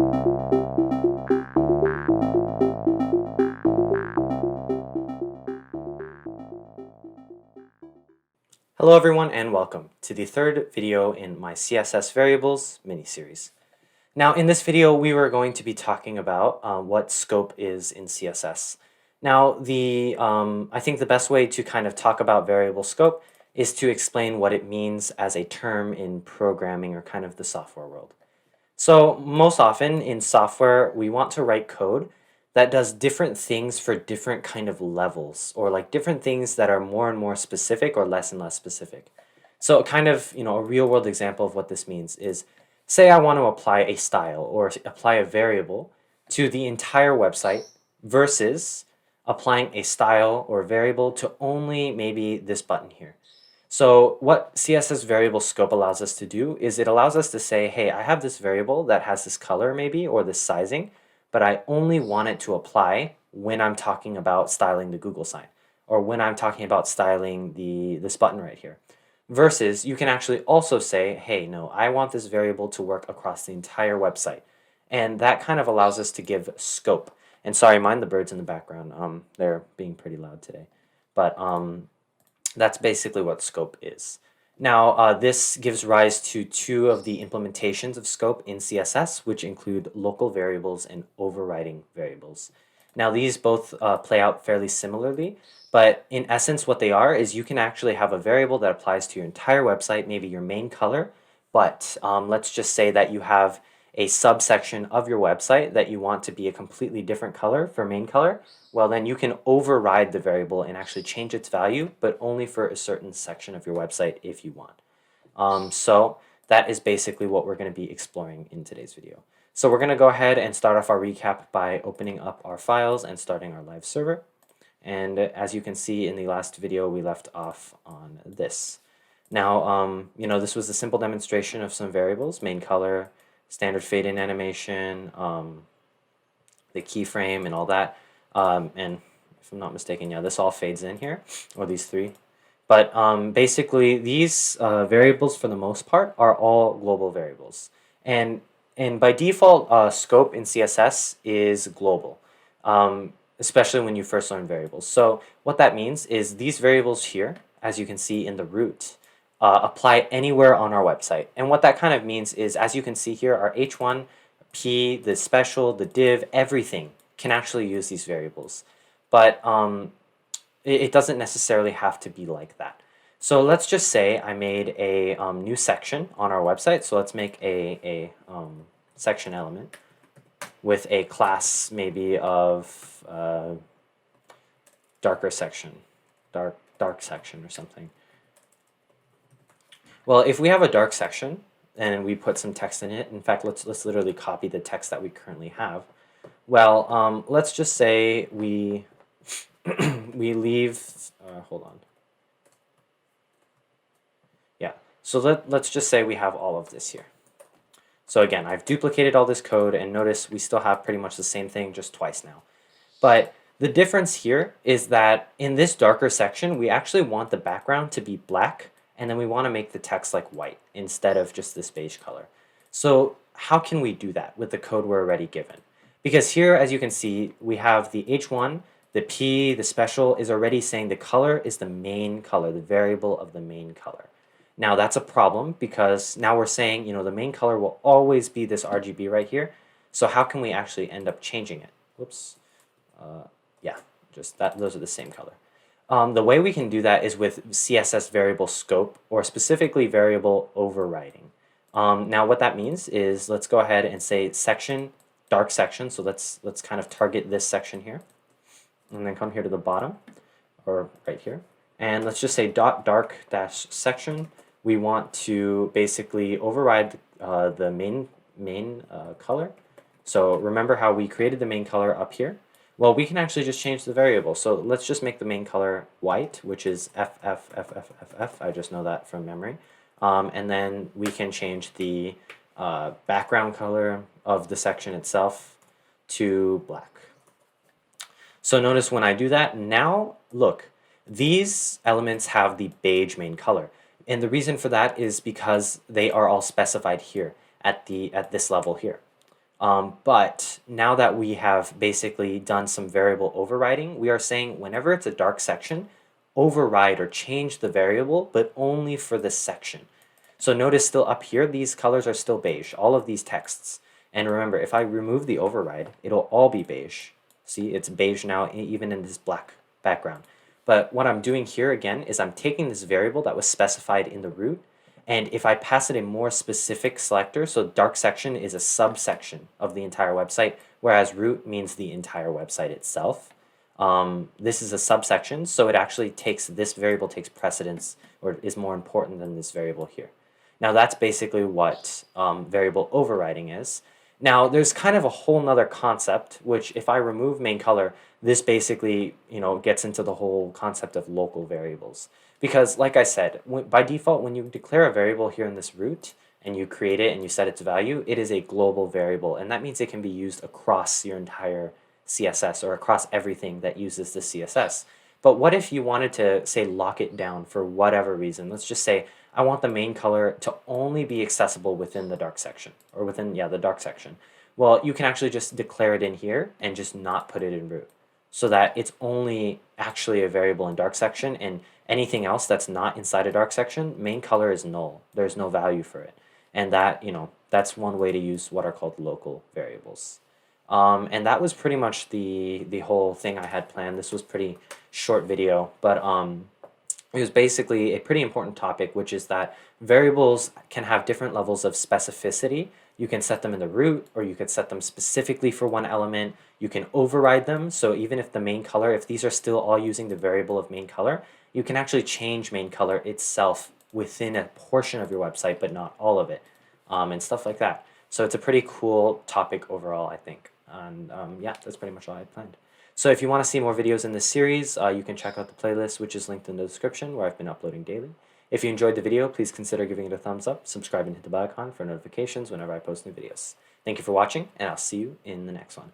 Hello everyone and welcome to the third video in my CSS variables mini-series. Now in this video we were going to be talking about what scope is in CSS. Now I think the best way to kind of talk about variable scope is to explain what it means as a term in programming or kind of the software world. So most often in software we want to write code that does different things for different kind of levels, or like different things that are more and more specific or less and less specific. So kind of, a real world example of what this means is, say I want to apply a style or apply a variable to the entire website versus applying a style or variable to only maybe this button here. So what CSS variable scope allows us to do is it allows us to say, hey, I have this variable that has this color maybe or this sizing, but I only want it to apply when I'm talking about styling the Google sign or when I'm talking about styling this button right here. Versus you can actually also say, hey, no, I want this variable to work across the entire website. And that kind of allows us to give scope. And sorry, mind the birds in the background. They're being pretty loud today. But that's basically what scope is. Now, this gives rise to two of the implementations of scope in CSS, which include local variables and overriding variables. Now, these both play out fairly similarly, but in essence, what they are is you can actually have a variable that applies to your entire website, maybe your main color, but let's just say that you have a subsection of your website that you want to be a completely different color for main color. Well, then you can override the variable and actually change its value, but only for a certain section of your website if you want. So that is basically what we're going to be exploring in today's video. So we're going to go ahead and start off our recap by opening up our files and starting our live server. And as you can see in the last video, we left off on this. Now, this was a simple demonstration of some variables: main color, standard fade-in animation, the keyframe, and all that. And if I'm not mistaken, yeah, this all fades in here, or these three. But basically, these variables, for the most part, are all global variables. And by default, scope in CSS is global, especially when you first learn variables. So what that means is these variables here, as you can see in the root, apply anywhere on our website. And what that kind of means is, as you can see here, our h1, p, the special, the div, everything can actually use these variables. But it doesn't necessarily have to be like that. So let's just say I made a new section on our website. So let's make a section element with a class maybe of darker section, dark section or something. Well, if we have a dark section and we put some text in it, in fact, let's literally copy the text that we currently have. Well, let's just say we we leave. Hold on. Yeah. So let's just say we have all of this here. So again, I've duplicated all this code, and notice we still have pretty much the same thing, just twice now. But the difference here is that in this darker section, we actually want the background to be black, and then we want to make the text like white instead of just this beige color. So how can we do that with the code we're already given? Because here, as you can see, we have the h1, the p, the special is already saying the color is the main color, the variable of the main color. Now that's a problem because now we're saying, the main color will always be this RGB right here. So how can we actually end up changing it? Whoops. Yeah, just that. Those are the same color. The way we can do that is with CSS variable scope, or specifically variable overriding. Now what that means is, let's go ahead and say section, dark section. So let's kind of target this section here, and then come here to the bottom, or right here, and let's just say dark dash section. We want to basically override the main color. So remember how we created the main color up here? Well, we can actually just change the variable. So let's just make the main color white, which is FFFFFF. I just know that from memory. And then we can change the background color of the section itself to black. So notice when I do that, now look, these elements have the beige main color. And the reason for that is because they are all specified here at this level here. But now that we have basically done some variable overriding, we are saying whenever it's a dark section, override or change the variable, but only for this section. So notice still up here, these colors are still beige, all of these texts. And remember, if I remove the override, it'll all be beige. See, it's beige now, even in this black background. But what I'm doing here again is I'm taking this variable that was specified in the root, and if I pass it a more specific selector, so dark section is a subsection of the entire website, whereas root means the entire website itself. This is a subsection, so it actually takes, this variable takes precedence or is more important than this variable here. Now that's basically what variable overriding is. Now there's kind of a whole nother concept, which if I remove main color, this basically, gets into the whole concept of local variables. Because like I said, by default, when you declare a variable here in this root and you create it and you set its value, it is a global variable. And that means it can be used across your entire CSS or across everything that uses the CSS. But what if you wanted to, say, lock it down for whatever reason? Let's just say I want the main color to only be accessible within the dark section, or within, the dark section. Well, you can actually just declare it in here and just not put it in root, so that it's only actually a variable in dark section, and anything else that's not inside a dark section, main color is null. There's no value for it. And that, that's one way to use what are called local variables. And that was pretty much the whole thing I had planned. This was pretty short video, but it was basically a pretty important topic, which is that variables can have different levels of specificity. You can set them in the root, or you could set them specifically for one element. You can override them, so even if the main color, if these are still all using the variable of main color, you can actually change main color itself within a portion of your website, but not all of it, and stuff like that. So it's a pretty cool topic overall, I think. And yeah, that's pretty much all I had planned. So if you want to see more videos in this series, you can check out the playlist, which is linked in the description, where I've been uploading daily. If you enjoyed the video, please consider giving it a thumbs up, subscribe, and hit the bell icon for notifications whenever I post new videos. Thank you for watching, and I'll see you in the next one.